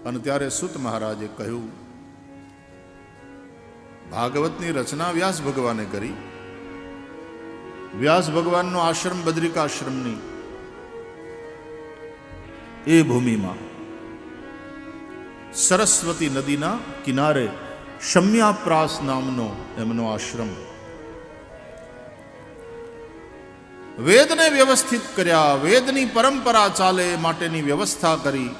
અને ત્યારે સૂત મહારાજે કહ્યું, ભાગવતની રચના વ્યાસ ભગવાને કરી. વ્યાસ ભગવાનનો આશ્રમ બદ્રિકાશ્રમની એ ભૂમિમાં સરસ્વતી નદીના કિનારે શમ્યાપ્રાસ નામનો એમનો આશ્રમ. વેદને વ્યવસ્થિત કર્યા, વેદની પરંપરા ચાલે માટેની વ્યવસ્થા કરી,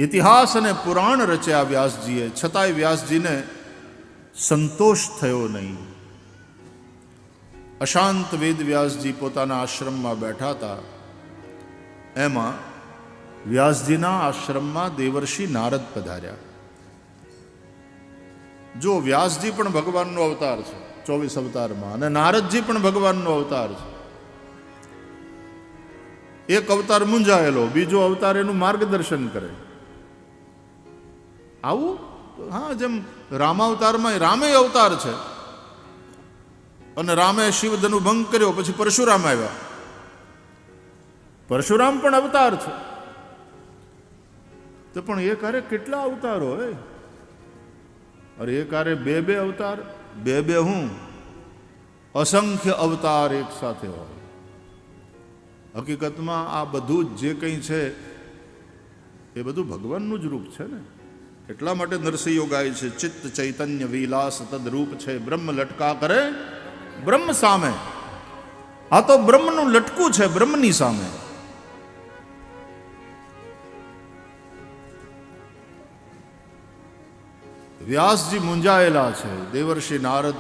ઇતિહાસ અને પુરાણ રચ્યા વ્યાસજીએ. છતાંય વ્યાસજીને સંતોષ થયો નહીં. અશાંત વેદ વ્યાસજી પોતાના આશ્રમમાં બેઠા હતા. એમાં વ્યાસજીના આશ્રમમાં દેવર્ષિ નારદ પધાર્યા. જો વ્યાસજી પણ ભગવાનનો અવતાર છે 24 અવતારમાં, અને નારદજી પણ ભગવાનનો અવતાર છે. એક અવતાર મૂંઝાયેલો, બીજો અવતાર એનું માર્ગદર્શન કરે. આવું હા, જેમ રામાવતારમાં રામે અવતાર છે અને રામે શિવધનુ ભંગ કર્યો, પછી પરશુરામ આવ્યા. પરશુરામ પણ અવતાર છે. તો પણ એક હારે કેટલા અવતારો હોય? અરે એક હારે બે અવતાર, બે હું અસંખ્ય અવતાર એક સાથે હોય. હકીકતમાં આ બધું જ જે કંઈ છે એ બધું ભગવાનનું જ રૂપ છે ને. એટલા માટે નરસિંહો ગાય છે, ચિત્ત ચૈતન્ય વિલાસ તદરૂપ છે, બ્રહ્મ લટકા કરે બ્રહ્મ સામે. આ તો બ્રહ્મનું લટકું છે બ્રહ્મની સામે. વ્યાસજી મૂંઝાયેલા છે. દેવર્ષિ નારદ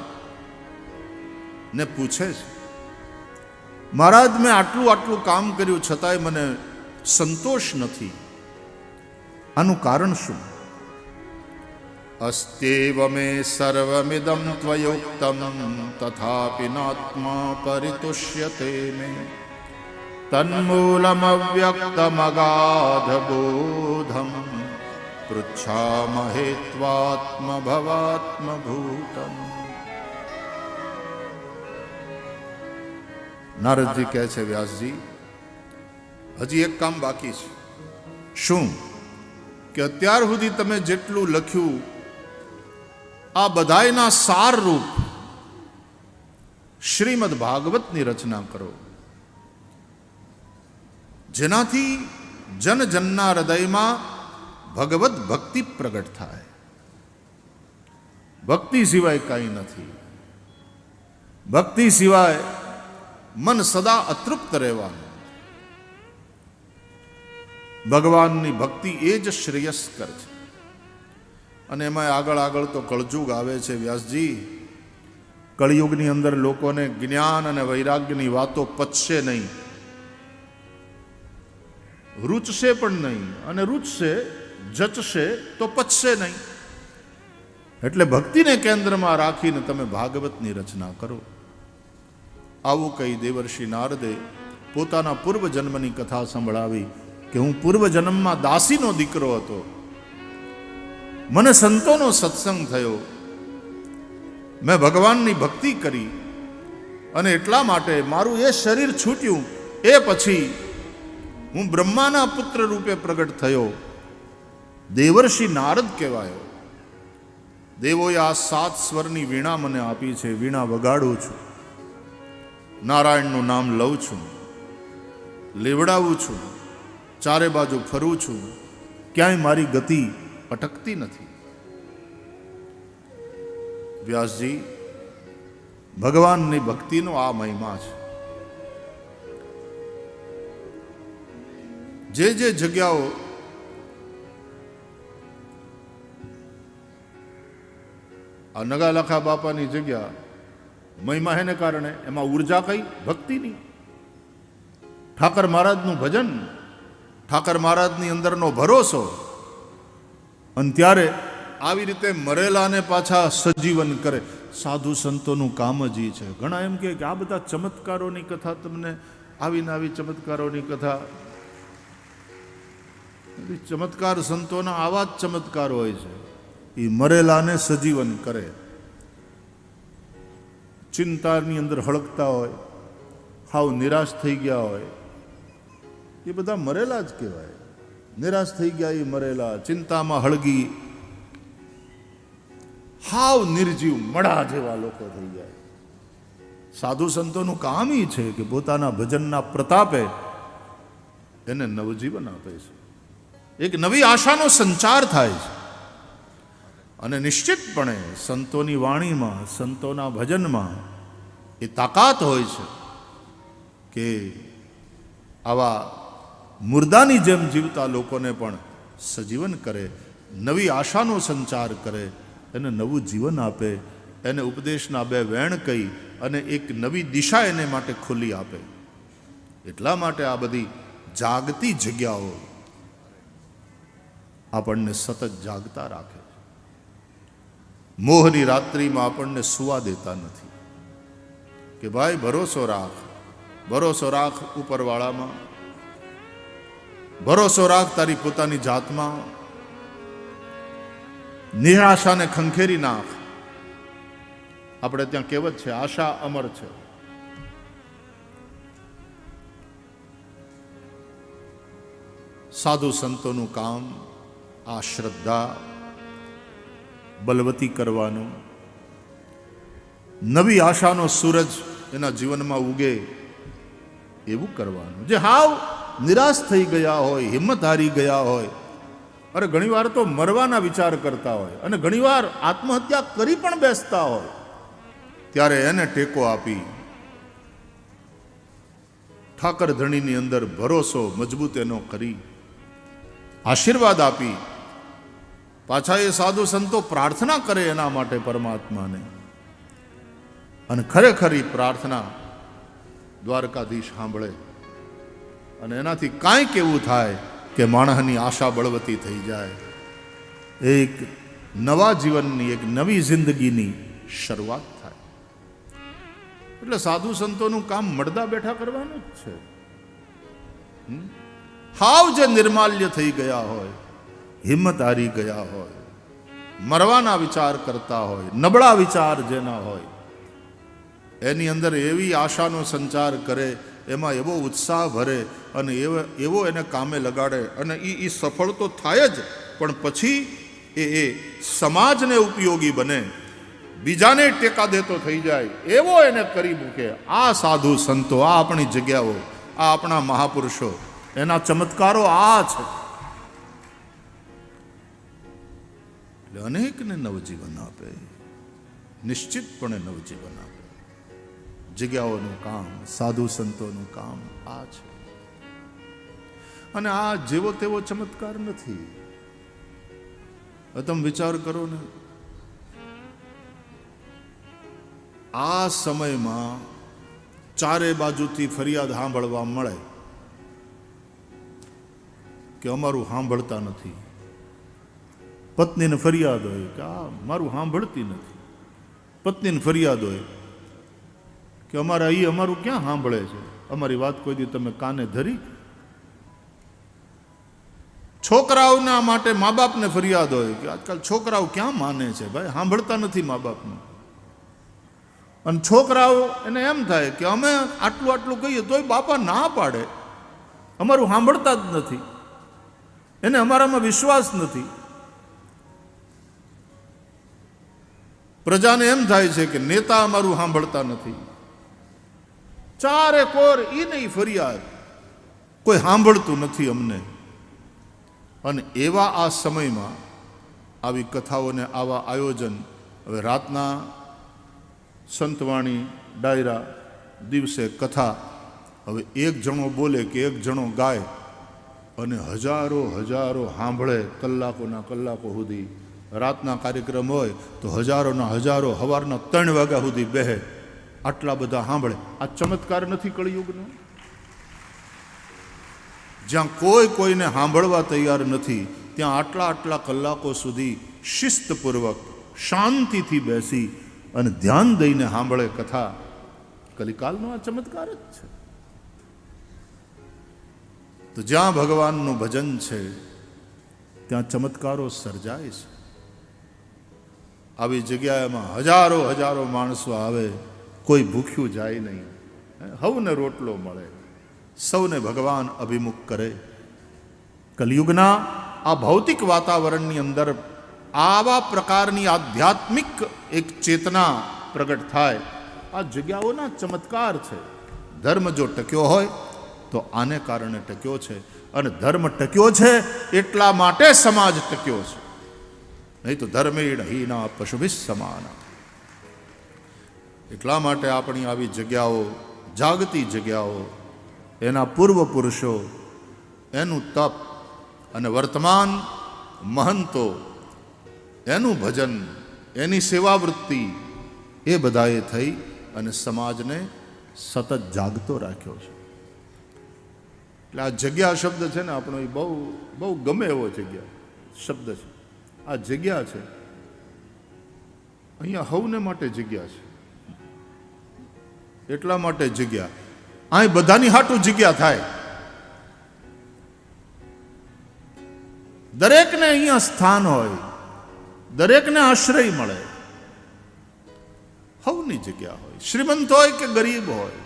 ને પૂછે છે, મહારાજ, મેં આટલું કામ કર્યું છતાંય મને સંતોષ નથી. આનું કારણ શું? અસ્તેવ મે સર્વમિદં ત્વયોક્તમ તથાપિ નાત્મા પરિતુષ્યતે મે તન્મૂલમવ્યક્તમગાધ બોધમ પૃચ્છામહે ત્વાત્મભવાત્મભૂતમ. નારદજી કહે છે, વ્યાસજી, હજી એક કામ બાકી છે. શું? કે અત્યાર સુધી તમે જેટલું લખ્યું આ બધાયના સાર રૂપ શ્રીમદ ભાગવતની રચના કરો, જેનાથી જન જનના હૃદયમાં ભગવત ભક્તિ પ્રગટ થાય. ભક્તિ સિવાય કાંઈ નથી. ભક્તિ સિવાય મન સદા અતૃપ્ત રહેવાનું. ભગવાનની ભક્તિ એ જ શ્રેયસ્કર છે. અને એમાં આગળ તો કળયુગ આવે છે. વ્યાસજી, કળયુગની અંદર લોકોને જ્ઞાન અને વૈરાગ્યની વાતો પચશે નહીં, રૂચશે પણ નહીં, અને રૂચશે જચશે તો પચશે નહીં. એટલે ભક્તિને કેન્દ્રમાં રાખીને તમે ભાગવતની રચના કરો. આવું કહી દેવર્ષિ નારદે પોતાના પૂર્વજન્મની કથા સંભળાવી કે હું પૂર્વજન્મમાં દાસીનો દીકરો હતો, મને સંતોનો સત્સંગ થયો, મેં ભગવાનની ભક્તિ કરી, અને એટલા માટે મારું એ શરીર છૂટ્યું. એ પછી હું બ્રહ્માના પુત્ર રૂપે પ્રગટ થયો, દેવર્ષિ નારદ કહેવાયો. દેવોએ આ 7 સ્વરની વીણા મને આપી છે. વીણા વગાડું છું, નારાયણનું નામ લઉં છું, લેવડાવું છું, ચારે બાજુ ફરું છું, ક્યાંય મારી ગતિ અટકતી નથી. વ્યાસજી, ભગવાનની ભક્તિનો આ મહિમા છે. જે જગ્યાઓ આ નગાલખા બાપાની જગ્યા મહિમા હેને કારણે એમાં ઉર્જા કઈ? ભક્તિની. ઠાકર મહારાજનું ભજન, ઠાકર મહારાજની અંદરનો ભરોસો. અને ત્યારે આવી રીતે મરેલાને પાછા સજીવન કરે. સાધુ સંતોનું કામ જ છે. ઘણા એમ કે આ બધા ચમત્કારોની કથા, તમને આવીને આવી ચમત્કારોની કથા. ચમત્કાર સંતોના આવા જ ચમત્કાર હોય છે. એ મરેલાને સજીવન કરે. ચિંતાની અંદર હળકતા હોય, હાવ નિરાશ થઈ ગયા હોય, એ બધા મરેલા જ કહેવાય. નિરાશ થઈ ગયા એ મરેલા, ચિંતામાં હળગી હાવ નિર્જીવ મડા જેવા લોકો થઈ જાય. સાધુ સંતોનું કામ ઈ છે કે પોતાના ભજનના પ્રતાપે એને નવજીવન આપે છે, એક નવી આશાનો સંચાર થાય છે. અને નિશ્ચિતપણે સંતોની વાણીમાં, સંતોના ભજનમાં એ તાકાત હોય છે કે આવા મુર્દાની જેમ જીવતા લોકોને પણ સજીવન કરે, નવી આશાનો સંચાર કરે, એને નવું જીવન આપે, એને ઉપદેશના બે વેણ કહી અને એક નવી દિશા એને માટે ખુલ્લી આપે. એટલા માટે આ બધી જાગતી જગ્યાઓ આપણને સતત જાગતા રાખે. મોહની રાત્રિમાં આપણને સુવા દેતા નથી કે ભાઈ ભરોસો રાખ, ભરોસો રાખ ઉપરવાળામાં, ભરોસો રાખ તારી પોતાની જાતમાં, નિરાશાને ખંખેરી નાખ. આપણે ત્યાં કહેવત છે, આશા અમર છે. સાધુ સંતોનું કામ આ શ્રદ્ધા બલવતી કરવાનું, નવી આશાનો સૂરજ એના જીવનમાં ઉગે એવું કરવાનું. જે હાવ નિરાશ થઈ ગયા હોય, હિંમત હારી ગયા હોય, અરે ઘણીવાર તો મરવાના વિચાર કરતા હોય અને ઘણીવાર આત્મહત્યા કરી પણ બેસતા હોય, ત્યારે એને ટેકો આપી ઠાકર ધણીની અંદર ભરોસો મજબૂત એનો કરી આશીર્વાદ આપી પાછા એ સાધુ સંતો પ્રાર્થના કરે એના માટે પરમાત્માને, અને ખરેખરી પ્રાર્થના દ્વારકાધીશ સાંભળે અને એનાથી કાંઈક એવું થાય કે માણસની આશા બળવતી થઈ જાય, એક નવા જીવનની, એક નવી જિંદગીની શરૂઆત થાય. એટલે સાધુ સંતોનું કામ મળદા બેઠા કરવાનું જ છે. હાવ જે નિર્માલ્ય થઈ ગયા હોય, હિંમત હારી ગયા હોય, મરવાના વિચાર કરતા હોય, નબળા વિચાર જેના હોય, એની અંદર એવી આશાનો સંચાર કરે, એમાં એવો ઉત્સાહ ભરે અને એવો એને કામે લગાડે અને એ સફળ તો થાય જ, પણ પછી એ સમાજને ઉપયોગી બને, બીજાને ટેકા દેતો થઈ જાય એવો એને કરી મૂકે. આ સાધુ સંતો, આ આપણી જગ્યાઓ, આ આપણા મહાપુરુષો, એના ચમત્કારો આ છે. એટલે અનેકને નવજીવન આપે, નિશ્ચિતપણે નવજીવન આપે. જગ્યાઓનું કામ, સાધુ સંતોનું કામ આ છે. અને આ જેવો તેવો ચમત્કાર નથી. તમે વિચાર કરો ને, આ સમયમાં ચારે બાજુથી ફરિયાદ સાંભળવા મળે કે અમારું સાંભળતા નથી. પત્નીને ફરિયાદ હોય કે આ મારું સાંભળતી નથી. પત્નીને ફરિયાદ હોય કે અમારા એ અમારું ક્યાં સાંભળે છે, અમારી વાત કોઈ દી તમે કાને ધરી. છોકરાઓના માટે મા બાપને ફરિયાદ હોય કે આજકાલ છોકરાઓ ક્યાં માને છે, ભાઈ સાંભળતા નથી મા બાપને. અને છોકરાઓ એને એમ થાય કે અમે આટલું આટલું કહીએ તોય બાપા ના પાડે, અમારું સાંભળતા જ નથી, એને અમારામાં વિશ્વાસ નથી. પ્રજાને એમ થાય છે કે નેતા અમારું સાંભળતા નથી. ચારે કોર એ નહીં ફરિયાદ, કોઈ સાંભળતું નથી અમને. અને એવા આ સમયમાં આવી કથાઓને આવા આયોજન, હવે રાતના સંતવાણી ડાયરા, દિવસે કથા, હવે એક જણો બોલે કે એક જણો ગાય અને હજારો હજારો સાંભળે કલાકોના કલાકો સુધી. રાતના કાર્યક્રમ હોય તો હજારોના હજારો સવારના 3 વાગ્યા સુધી બેહે, આટલા બધા સાંભળે. આ ચમત્કાર નથી કળિયુગનો? જ્યાં કોઈ કોઈને સાંભળવા તૈયાર નથી, ત્યાં આટલા આટલા કલાકો સુધી શિસ્તપૂર્વક શાંતિથી બેસી અને ધ્યાન દઈને સાંભળે કથા. કલિકાલનો આ ચમત્કાર જ છે. તો જ્યાં ભગવાનનું ભજન છે ત્યાં ચમત્કારો સર્જાય છે. આવી જગ્યાએમાં હજારો હજારો માણસો આવે, કોઈ ભૂખ્યું જાય નહીં, સૌને રોટલો મળે, સૌને ભગવાન અભિમુખ કરે. કલિયુગના આ ભૌતિક વાતાવરણની અંદર આવા પ્રકારની આધ્યાત્મિક એક ચેતના પ્રગટ થાય, આ જગ્યાઓના ચમત્કાર છે. ધર્મ જો ટક્યો હોય તો આને કારણે ટક્યો છે, અને ધર્મ ટક્યો છે એટલા માટે સમાજ ટક્યો છે. નહીં તો ધર્મેણ હીના પશુભિ સમાના. એટલા માટે આપણી આવી જગ્યાઓ, જાગતી જગ્યાઓ, એના પૂર્વ પુરુષો, એનું તપ અને વર્તમાન મહંતો, એનું ભજન, એની સેવાવૃત્તિ, એ બધાએ થઈ અને સમાજને સતત જાગતો રાખ્યો છે. એટલે આ જગ્યા શબ્દ છે ને આપણો, એ બહુ બહુ ગમે એવો જગ્યા શબ્દ છે. આ જગ્યા છે, અહીંયા હવને માટે જગ્યા છે, એટલા માટે જગ્યા. અહીં બધાની હાટું જગ્યા થાય, દરેકને અહીંયા સ્થાન હોય, દરેકને આશ્રય મળે. હવની જગ્યા હોય, શ્રીમંત હોય કે ગરીબ હોય,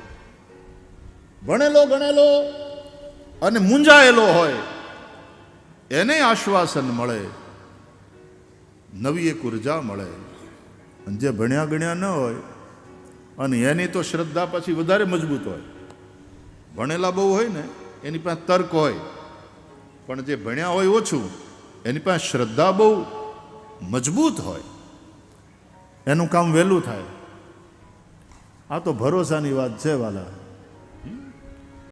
ભણેલો ગણેલો અને મૂંઝાયેલો હોય, એને આશ્વાસન મળે, નવી એક ઉર્જા મળે. અને જે ભણ્યા ગણ્યા ન હોય અને એની તો શ્રદ્ધા પછી વધારે મજબૂત હોય. ભણેલા બહુ હોય ને એની પાસે તર્ક હોય, પણ જે ભણ્યા હોય ઓછું એની પાસે શ્રદ્ધા બહુ મજબૂત હોય, એનું કામ વહેલું થાય. આ તો ભરોસાની વાત છે વાલા.